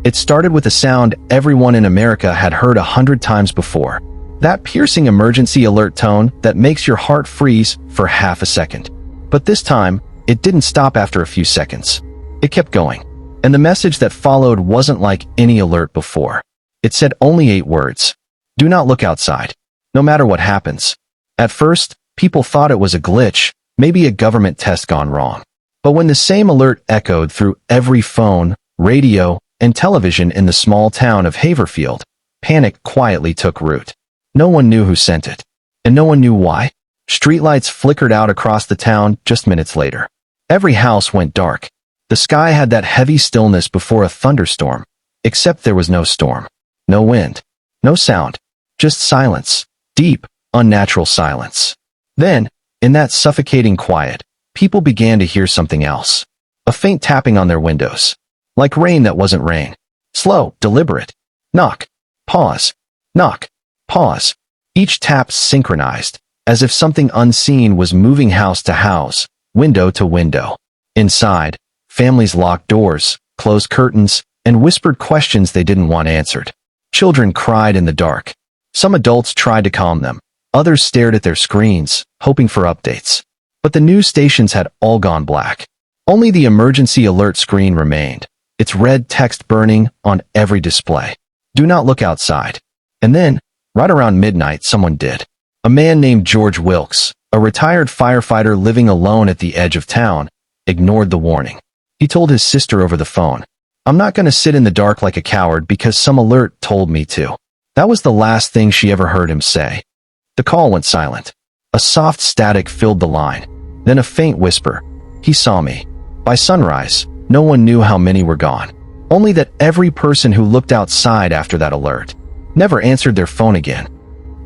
It started with a sound everyone in America had heard 100 times before. That piercing emergency alert tone that makes your heart freeze for half a second. But this time, it didn't stop after a few seconds. It kept going. And the message that followed wasn't like any alert before. It said only 8 words. Do not look outside. No matter what happens. At first, people thought it was a glitch, maybe a government test gone wrong. But when the same alert echoed through every phone, radio, and television in the small town of Haverfield, panic quietly took root. No one knew who sent it. And no one knew why. Streetlights flickered out across the town just minutes later. Every house went dark. The sky had that heavy stillness before a thunderstorm, except there was no storm. No wind. No sound. Just silence. Deep, unnatural silence. Then, in that suffocating quiet, people began to hear something else. A faint tapping on their windows. Like rain that wasn't rain. Slow, deliberate. Knock. Pause. Knock. Pause. Each tap synchronized, as if something unseen was moving house to house, window to window. Inside, families locked doors, closed curtains, and whispered questions they didn't want answered. Children cried in the dark. Some adults tried to calm them. Others stared at their screens, hoping for updates. But the news stations had all gone black. Only the emergency alert screen remained, its red text burning on every display. Do not look outside. And then, right around midnight, someone did. A man named George Wilkes, a retired firefighter living alone at the edge of town, ignored the warning. He told his sister over the phone, "I'm not going to sit in the dark like a coward because some alert told me to." That was the last thing she ever heard him say. The call went silent. A soft static filled the line. Then a faint whisper. He saw me. By sunrise, no one knew how many were gone. Only that every person who looked outside after that alert never answered their phone again.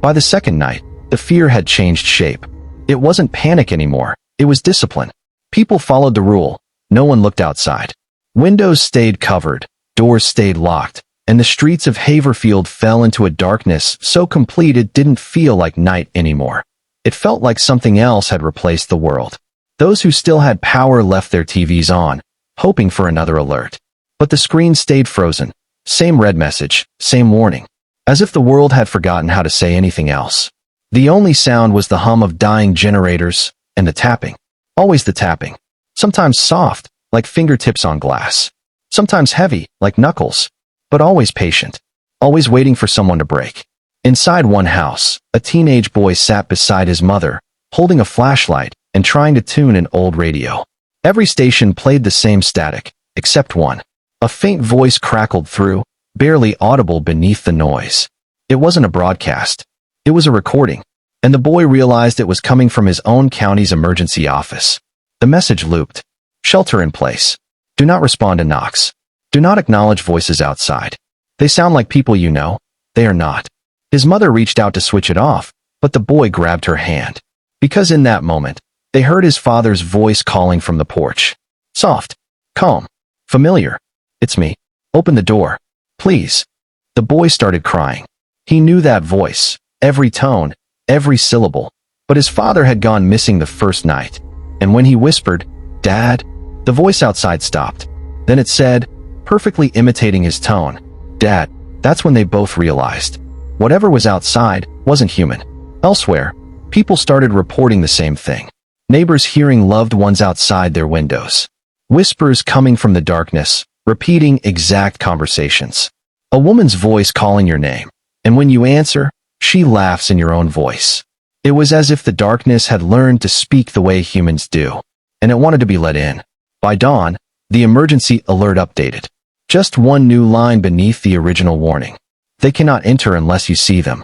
By the second night, the fear had changed shape. It wasn't panic anymore. It was discipline. People followed the rule. No one looked outside. Windows stayed covered, doors stayed locked, and the streets of Haverfield fell into a darkness so complete it didn't feel like night anymore. It felt like something else had replaced the world. Those who still had power left their TVs on, hoping for another alert. But the screen stayed frozen. Same red message, same warning. As if the world had forgotten how to say anything else. The only sound was the hum of dying generators and the tapping. Always the tapping. Sometimes soft, like fingertips on glass. Sometimes heavy, like knuckles. But always patient. Always waiting for someone to break. Inside one house, a teenage boy sat beside his mother, holding a flashlight and trying to tune an old radio. Every station played the same static, except one. A faint voice crackled through, barely audible beneath the noise. It wasn't a broadcast. It was a recording, and the boy realized it was coming from his own county's emergency office. The message looped. Shelter in place. Do not respond to knocks. Do not acknowledge voices outside. They sound like people you know. They are not. His mother reached out to switch it off, but the boy grabbed her hand. Because in that moment, they heard his father's voice calling from the porch. Soft. Calm. Familiar. It's me. Open the door. Please. The boy started crying. He knew that voice, every tone, every syllable, but his father had gone missing the first night. And when he whispered, "Dad," the voice outside stopped. Then it said, perfectly imitating his tone, "Dad." That's when they both realized. Whatever was outside wasn't human. Elsewhere, people started reporting the same thing. Neighbors hearing loved ones outside their windows. Whispers coming from the darkness, repeating exact conversations. A woman's voice calling your name. And when you answer, she laughs in your own voice. It was as if the darkness had learned to speak the way humans do. And it wanted to be let in. By dawn, the emergency alert updated. Just one new line beneath the original warning. They cannot enter unless you see them.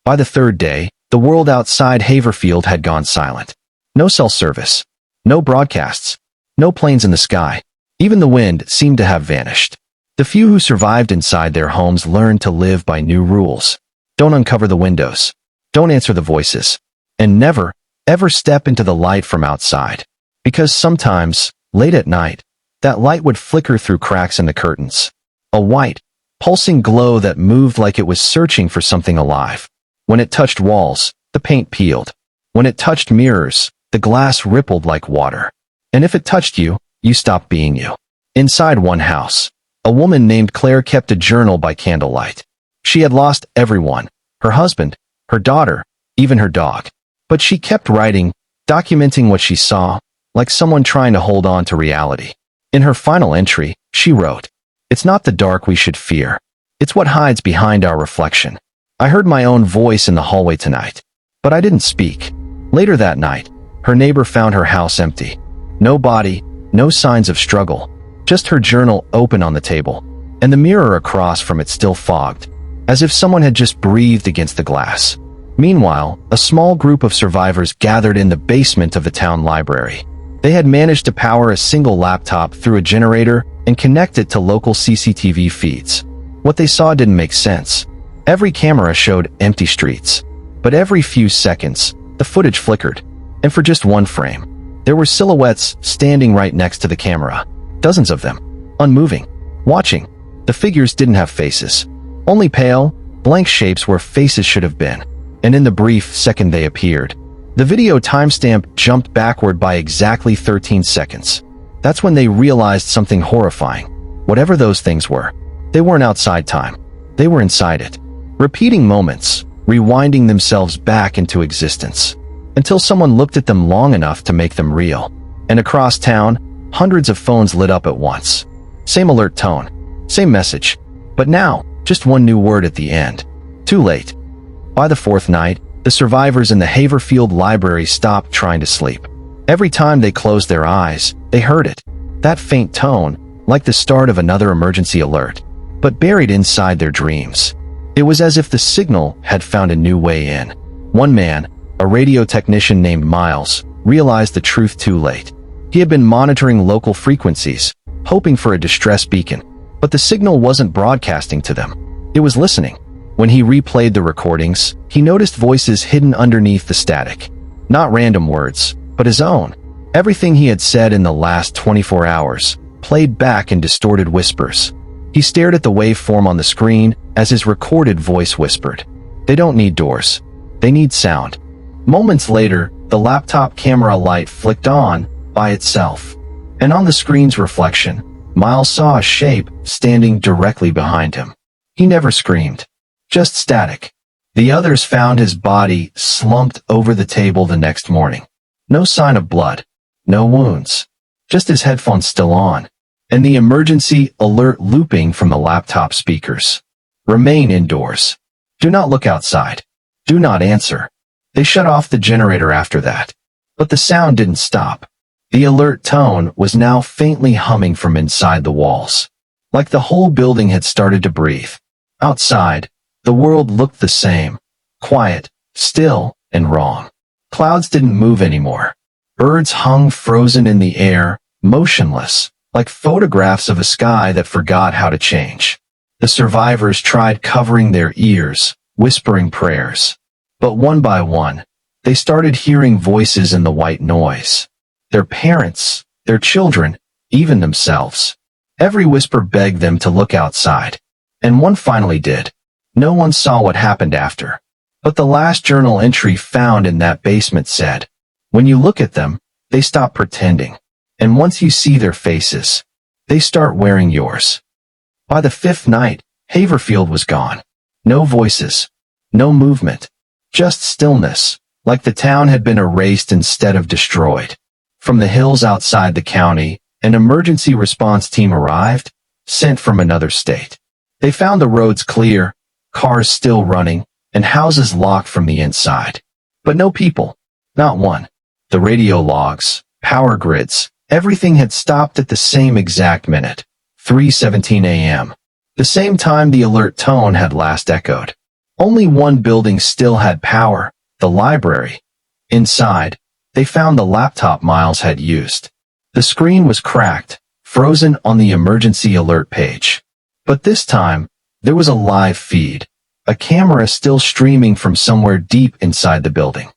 By the third day, the world outside Haverfield had gone silent. No cell service. No broadcasts. No planes in the sky. Even the wind seemed to have vanished. The few who survived inside their homes learned to live by new rules. Don't uncover the windows. Don't answer the voices. And never, ever step into the light from outside. Because sometimes, late at night, that light would flicker through cracks in the curtains. A white, pulsing glow that moved like it was searching for something alive. When it touched walls, the paint peeled. When it touched mirrors, the glass rippled like water. And if it touched you, you stopped being you. Inside one house, a A woman named Claire kept a journal by candlelight. She had lost everyone, her husband, her daughter, even her dog. But she kept writing, documenting what she saw, like someone trying to hold on to reality. In her final entry, she wrote, "It's not the dark we should fear. It's what hides behind our reflection. I heard my own voice in the hallway tonight, but I didn't speak." Later that night, her neighbor found her house empty. No body, no signs of struggle, just her journal open on the table, and the mirror across from it still fogged, as if someone had just breathed against the glass. Meanwhile, a small group of survivors gathered in the basement of the town library. They had managed to power a single laptop through a generator and connect it to local CCTV feeds. What they saw didn't make sense. Every camera showed empty streets, but every few seconds, the footage flickered, and for just one frame, there were silhouettes standing right next to the camera. Dozens of them, unmoving, watching. The figures didn't have faces, only pale, blank shapes where faces should have been. And in the brief second they appeared, the video timestamp jumped backward by exactly 13 seconds. That's when they realized something horrifying. Whatever those things were, they weren't outside time. They were inside it. Repeating moments, rewinding themselves back into existence, until someone looked at them long enough to make them real. And across town, hundreds of phones lit up at once. Same alert tone, same message, but now, just one new word at the end. Too late. By the fourth night, the survivors in the Haverfield Library stopped trying to sleep. Every time they closed their eyes, they heard it. That faint tone, like the start of another emergency alert, but buried inside their dreams. It was as if the signal had found a new way in. One man, a radio technician named Miles, realized the truth too late. He had been monitoring local frequencies, hoping for a distress beacon, but the signal wasn't broadcasting to them. It was listening. When he replayed the recordings, he noticed voices hidden underneath the static. Not random words, but his own. Everything he had said in the last 24 hours, played back in distorted whispers. He stared at the waveform on the screen as his recorded voice whispered, "They don't need doors. They need sound." Moments later, the laptop camera light flicked on by itself. And on the screen's reflection, Miles saw a shape standing directly behind him. He never screamed. Just static. The others found his body slumped over the table the next morning. No sign of blood. No wounds. Just his headphones still on. And the emergency alert looping from the laptop speakers. Remain indoors. Do not look outside. Do not answer. They shut off the generator after that. But the sound didn't stop. The alert tone was now faintly humming from inside the walls. Like the whole building had started to breathe. Outside, the world looked the same. Quiet, still, and wrong. Clouds didn't move anymore. Birds hung frozen in the air, motionless, like photographs of a sky that forgot how to change. The survivors tried covering their ears, whispering prayers. But one by one, they started hearing voices in the white noise. Their parents, their children, even themselves. Every whisper begged them to look outside. And one finally did. No one saw what happened after. But the last journal entry found in that basement said, "When you look at them, they stop pretending. And once you see their faces, they start wearing yours." By the fifth night, Haverfield was gone. No voices. No movement. Just stillness, like the town had been erased instead of destroyed. From the hills outside the county, an emergency response team arrived, sent from another state. They found the roads clear, cars still running, and houses locked from the inside. But no people. Not one. The radio logs, power grids, everything had stopped at the same exact minute. 3:17 a.m. The same time the alert tone had last echoed. Only one building still had power, the library. Inside, they found the laptop Miles had used. The screen was cracked, frozen on the emergency alert page. But this time, there was a live feed, a camera still streaming from somewhere deep inside the building.